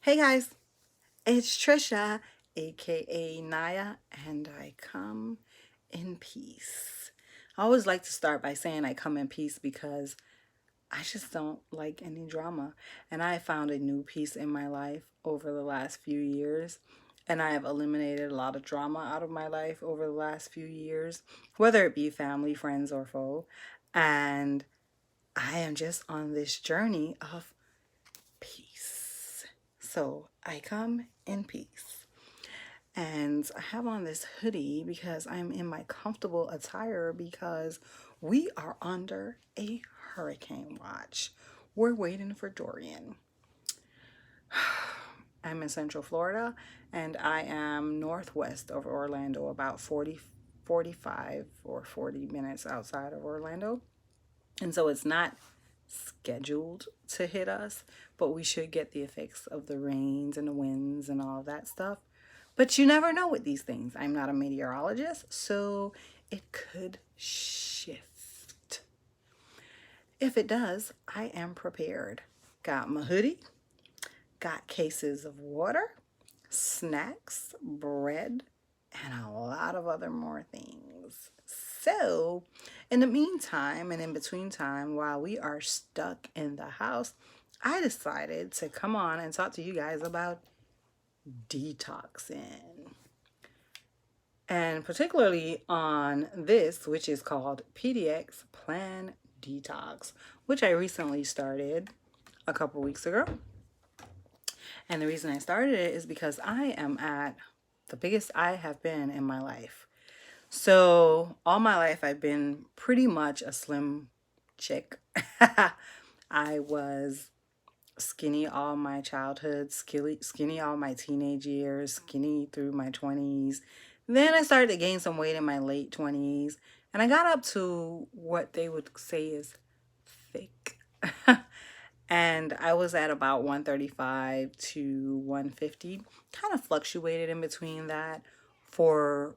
Hey guys, it's Trisha, aka Naya, and I come in peace. I always like to start by saying I come in peace because I just don't like any drama. And I found a new peace in my life over the last few years. And I have eliminated a lot of drama out of my life over the last few years, whether it be family, friends, or foe. And I am just on this journey of peace. So I come in peace. And I have on this hoodie because I'm in my comfortable attire because we are under a hurricane watch. We're waiting for Dorian. I'm in Central Florida and I am northwest of Orlando, about 45 or 40 minutes outside of Orlando. And so it's not scheduled to hit us, but we should get the effects of the rains and the winds and all of that stuff. But you never know with these things. I'm not a meteorologist, so it could shift. If it does, I am prepared. Got my hoodie, got cases of water, snacks, bread, and a lot of other more things. So, in the meantime and in between time, while we are stuck in the house, I decided to come on and talk to you guys about detoxing. And particularly on this, which is called PDX Plan Detox, which I recently started a couple weeks ago. And the reason I started it is because I am at the biggest I have been in my life. So, all my life, I've been pretty much a slim chick. I was skinny all my childhood, skinny all my teenage years, skinny through my 20s. Then I started to gain some weight in my late 20s, and I got up to what they would say is thick. And I was at about 135 to 150, kind of fluctuated in between that for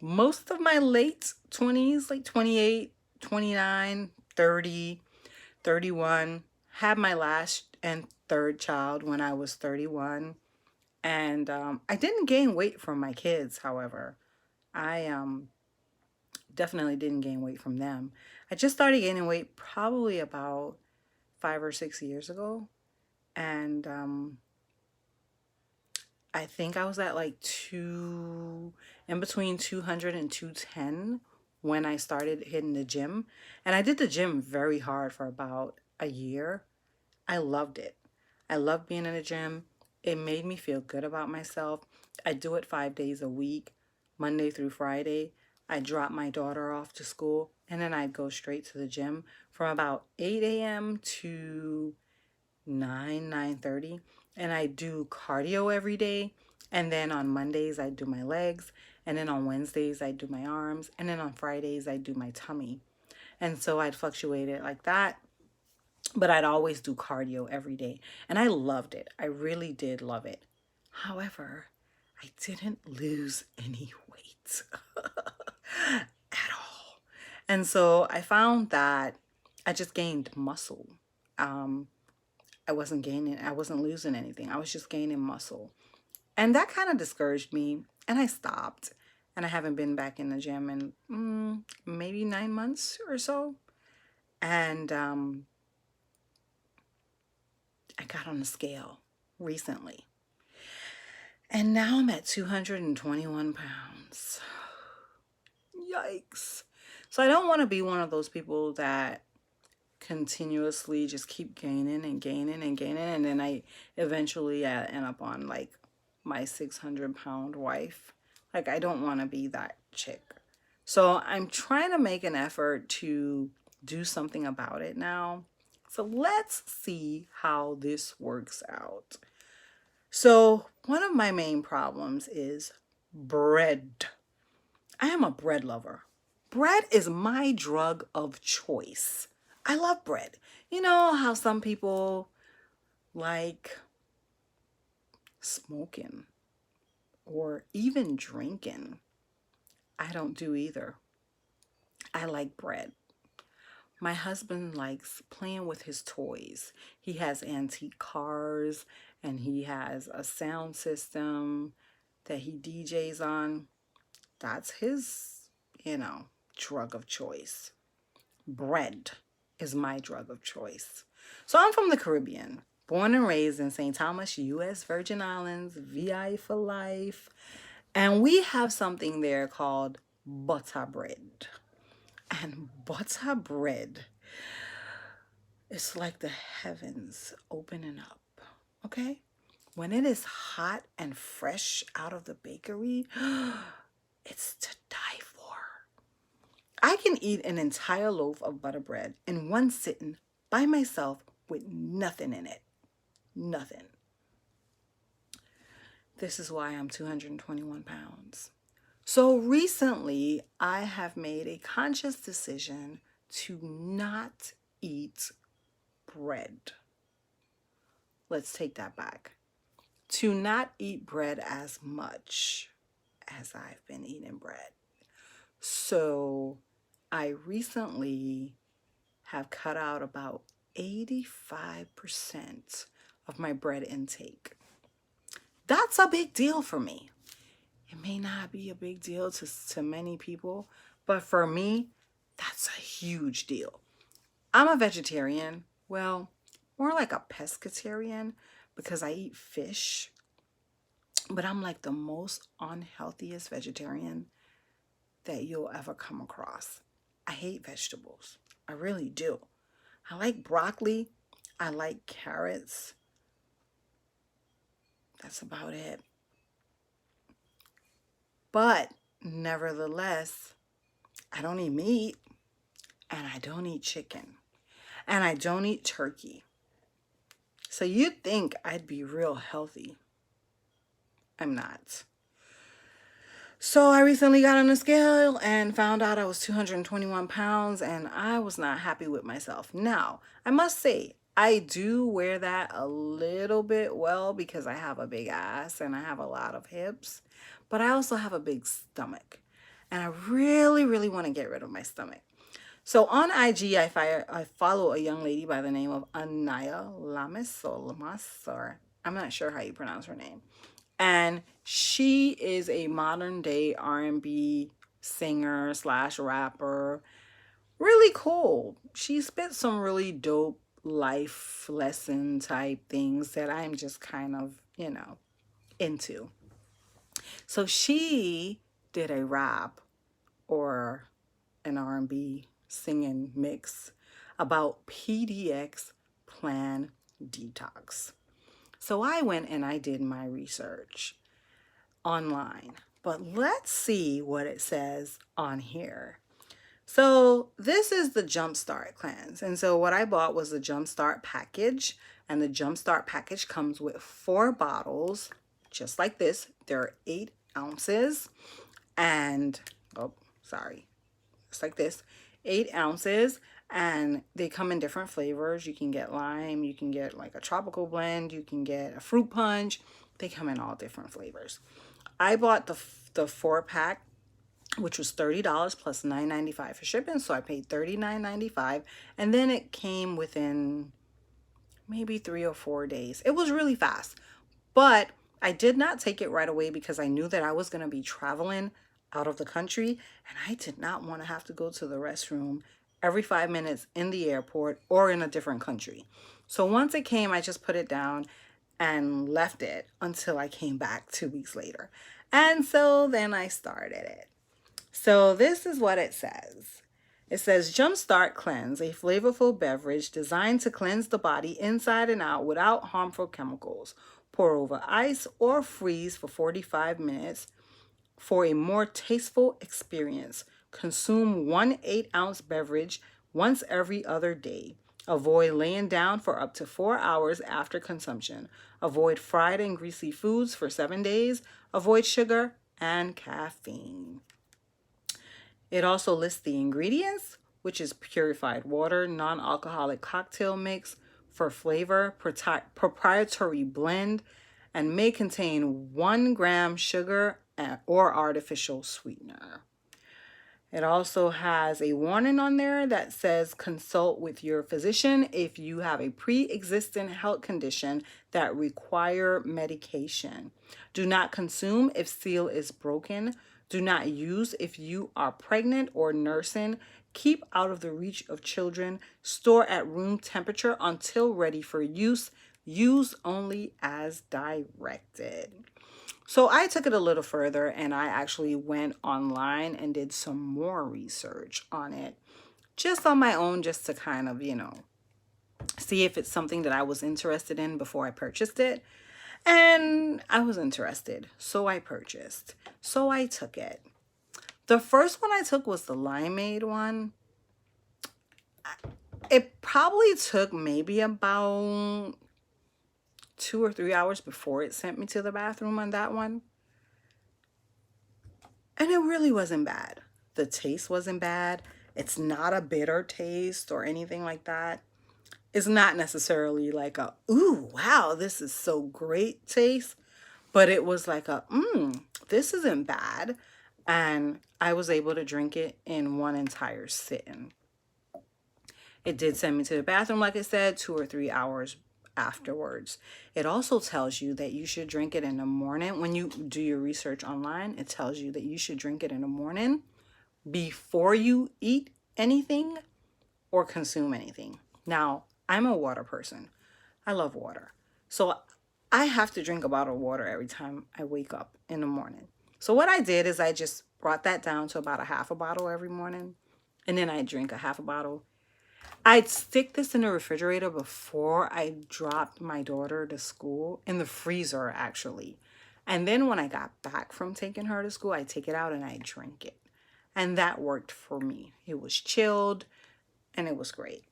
most of my late 20s, like 28, 29, 30, 31. Had my last and third child when I was 31. And I didn't gain weight from my kids, however. I definitely didn't gain weight from them. I just started gaining weight probably about 5 or 6 years ago. And I think I was at like in between 200 and 210 when I started hitting the gym. And I did the gym very hard for about a year. I loved it. I loved being in the gym. It made me feel good about myself. I do it 5 days a week, Monday through Friday. I drop my daughter off to school and then I'd go straight to the gym from about 8 a.m. to 9:30, and I do cardio every day. And then on Mondays I do my legs, and then on Wednesdays I do my arms, and then on Fridays I do my tummy. And so I'd fluctuate it like that, but I'd always do cardio every day. And I loved it. I really did love it. However, I didn't lose any weight at all. And so I found that I just gained muscle. Um, I wasn't losing anything. I was just gaining muscle. And that kind of discouraged me. And I stopped. And I haven't been back in the gym in maybe 9 months or so. And I got on the scale recently. And now I'm at 221 pounds. Yikes. So I don't want to be one of those people that continuously just keep gaining and gaining and gaining, and then I eventually end up on like my 600-pound wife. Like, I don't want to be that chick. So I'm trying to make an effort to do something about it now. So let's see how this works out. So one of my main problems is bread. I am a bread lover. Bread is my drug of choice. I love bread. You know how some people like smoking or even drinking? I don't do either. I like bread. My husband likes playing with his toys. He has antique cars and he has a sound system that he DJs on. That's his, drug of choice. Bread is my drug of choice. So I'm from the Caribbean, born and raised in St. Thomas, U.S. Virgin Islands, VI for life. And we have something there called butter bread. And butter bread, it's like the heavens opening up, okay? When it is hot and fresh out of the bakery, it's to die for. I can eat an entire loaf of butter bread in one sitting by myself with nothing in it. Nothing. This is why I'm 221 pounds. So recently, I have made a conscious decision to not eat bread. Let's take that back. To not eat bread as much as I've been eating bread. So I recently have cut out about 85% of my bread intake. That's a big deal for me. It may not be a big deal to many people, but for me, that's a huge deal. I'm a vegetarian. Well, more like a pescatarian because I eat fish. But I'm like the most unhealthiest vegetarian that you'll ever come across. I hate vegetables. I really do. I like broccoli. I like carrots. That's about it. But nevertheless, I don't eat meat, and I don't eat chicken, and I don't eat turkey. So you'd think I'd be real healthy. I'm not. So I recently got on a scale and found out I was 221 pounds, and I was not happy with myself. Now, I must say, I do wear that a little bit well because I have a big ass and I have a lot of hips, but I also have a big stomach, and I really, really want to get rid of my stomach. So on IG, I follow a young lady by the name of Anaya Lamas or Lamas, or I'm not sure how you pronounce her name. And she is a modern day R&B singer slash rapper. Really cool. She spits some really dope life lesson type things that I'm just kind of, into. So she did a rap or an R&B singing mix about PDX Plan Detox. So I went and I did my research online, but let's see what it says on here. So this is the Jumpstart cleanse. And so what I bought was the Jumpstart package, and the Jumpstart package comes with 4 bottles, just like this. They're 8 ounces and, just like this, 8 ounces. And they come in different flavors. You can get lime, you can get like a tropical blend, you can get a fruit punch. They come in all different flavors. I bought the 4-pack, which was $30 plus $9.95 for shipping. So I paid $39.95. And then it came within maybe 3 or 4 days. It was really fast. But I did not take it right away because I knew that I was going to be traveling out of the country. And I did not want to have to go to the restroom every 5 minutes in the airport or in a different country. So once it came, I just put it down and left it until I came back 2 weeks later. And so then I started it. So this is what it says. It says Jumpstart Cleanse, a flavorful beverage designed to cleanse the body inside and out without harmful chemicals. Pour over ice or freeze for 45 minutes for a more tasteful experience. Consume 1 8-ounce beverage once every other day. Avoid laying down for up to 4 hours after consumption. Avoid fried and greasy foods for 7 days. Avoid sugar and caffeine. It also lists the ingredients, which is purified water, non-alcoholic cocktail mix for flavor, proprietary blend, and may contain 1 gram sugar or artificial sweetener. It also has a warning on there that says consult with your physician if you have a pre-existing health condition that require medication. Do not consume if seal is broken. Do not use if you are pregnant or nursing. Keep out of the reach of children. Store at room temperature until ready for use. Use only as directed. So I took it a little further and I actually went online and did some more research on it, just on my own, just to kind of, see if it's something that I was interested in before I purchased it. And I was interested, so I purchased. So I took it. The first one I took was the limeade one. It probably took maybe about 2 or 3 hours before it sent me to the bathroom on that one. And it really wasn't bad. The taste wasn't bad. It's not a bitter taste or anything like that. It's not necessarily like a, ooh, wow, this is so great taste. But it was like a, this isn't bad. And I was able to drink it in one entire sitting. It did send me to the bathroom, like I said, 2 or 3 hours afterwards. It also tells you that you should drink it in the morning. When you do your research online, it tells you that you should drink it in the morning before you eat anything or consume anything. Now, I'm a water person. I love water. So I have to drink a bottle of water every time I wake up in the morning. So what I did is I just brought that down to about a half a bottle every morning. And then I drink a half a bottle. I'd stick this in the refrigerator before I dropped my daughter to school, in the freezer actually. And then when I got back from taking her to school, I take it out and I drink it. And that worked for me. It was chilled and it was great.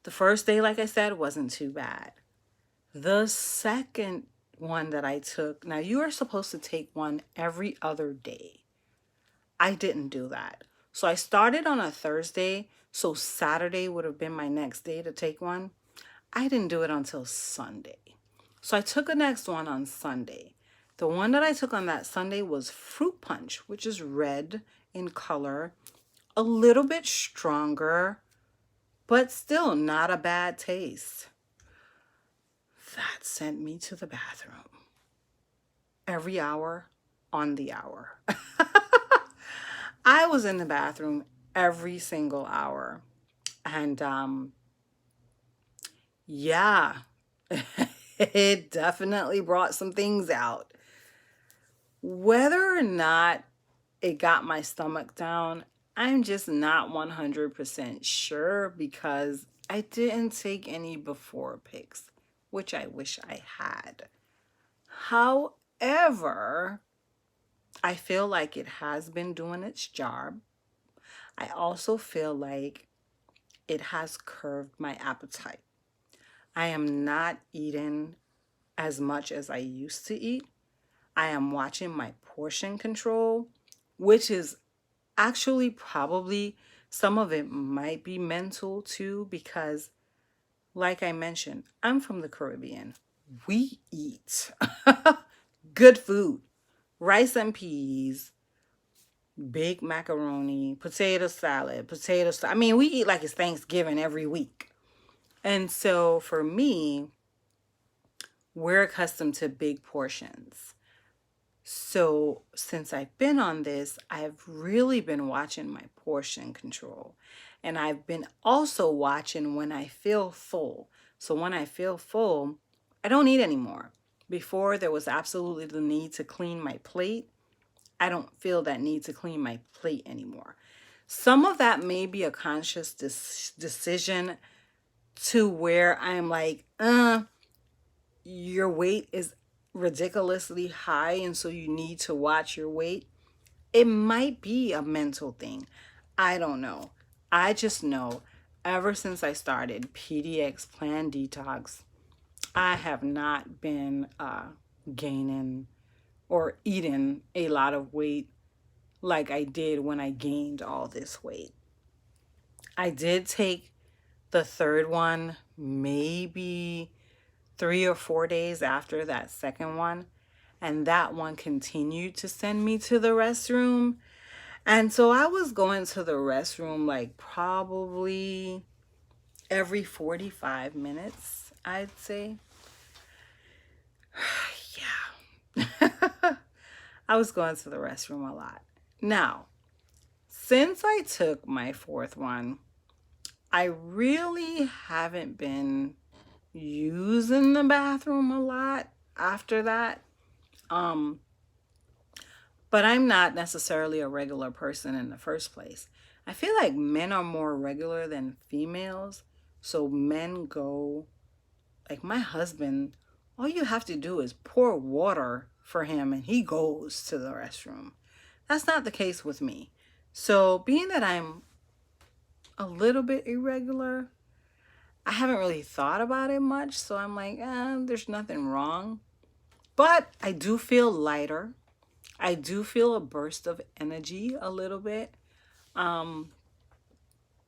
The first day, like I said, wasn't too bad. The second one that I took, now you are supposed to take one every other day. I didn't do that. So I started on a Thursday, so Saturday would have been my next day to take one. I didn't do it until Sunday. So I took the next one on Sunday. The one that I took on that Sunday was fruit punch, which is red in color, a little bit stronger, but still not a bad taste. That sent me to the bathroom every hour on the hour. I was in the bathroom every single hour. And yeah, it definitely brought some things out. Whether or not it got my stomach down, I'm just not 100% sure because I didn't take any before pics, which I wish I had. However, I feel like it has been doing its job. I also feel like it has curbed my appetite. I am not eating as much as I used to eat. I am watching my portion control, which is actually probably, some of it might be mental too, because like I mentioned, I'm from the Caribbean. We eat good food, rice and peas, baked macaroni, potato salad, I mean, we eat like it's Thanksgiving every week. And so for me, we're accustomed to big portions. So since I've been on this, I've really been watching my portion control. And I've been also watching when I feel full. So when I feel full, I don't eat anymore. Before, there was absolutely the need to clean my plate. I don't feel that need to clean my plate anymore. Some of that may be a conscious decision to where I'm like, your weight is ridiculously high and so you need to watch your weight. It might be a mental thing. I don't know. I just know ever since I started PDX Plan Detox, I have not been gaining or eating a lot of weight like I did when I gained all this weight. I did take the third one maybe 3 or 4 days after that second one, and that one continued to send me to the restroom. And so I was going to the restroom like probably every 45 minutes, I'd say. Yeah. I was going to the restroom a lot. Now, since I took my fourth one, I really haven't been using the bathroom a lot after that. Um, but I'm not necessarily a regular person in the first place. I feel like men are more regular than females. So men go, like my husband, all you have to do is pour water for him and he goes to the restroom. That's not the case with me. So being that I'm a little bit irregular, I haven't really thought about it much. So I'm like, there's nothing wrong. But I do feel lighter. I do feel a burst of energy a little bit. Um,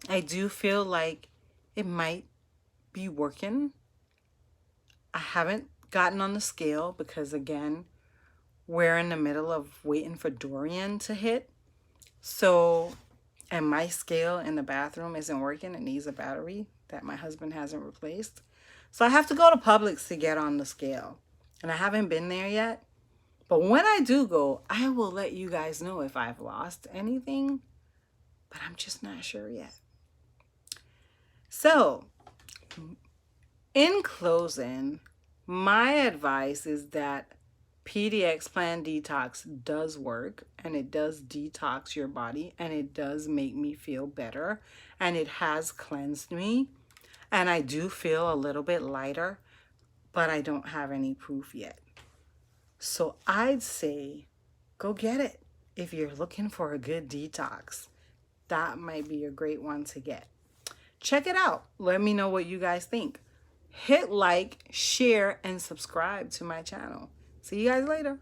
I do feel like it might be working. I haven't gotten on the scale because, again, we're in the middle of waiting for Dorian to hit. So, and my scale in the bathroom isn't working. It needs a battery that my husband hasn't replaced. So I have to go to Publix to get on the scale. And I haven't been there yet. But when I do go, I will let you guys know if I've lost anything. But I'm just not sure yet. So, in closing, my advice is that PDX Plan Detox does work and it does detox your body and it does make me feel better and it has cleansed me and I do feel a little bit lighter, but I don't have any proof yet. So I'd say go get it if you're looking for a good detox. That might be a great one to get. Check it out. Let me know what you guys think. Hit like, share, and subscribe to my channel. See you guys later.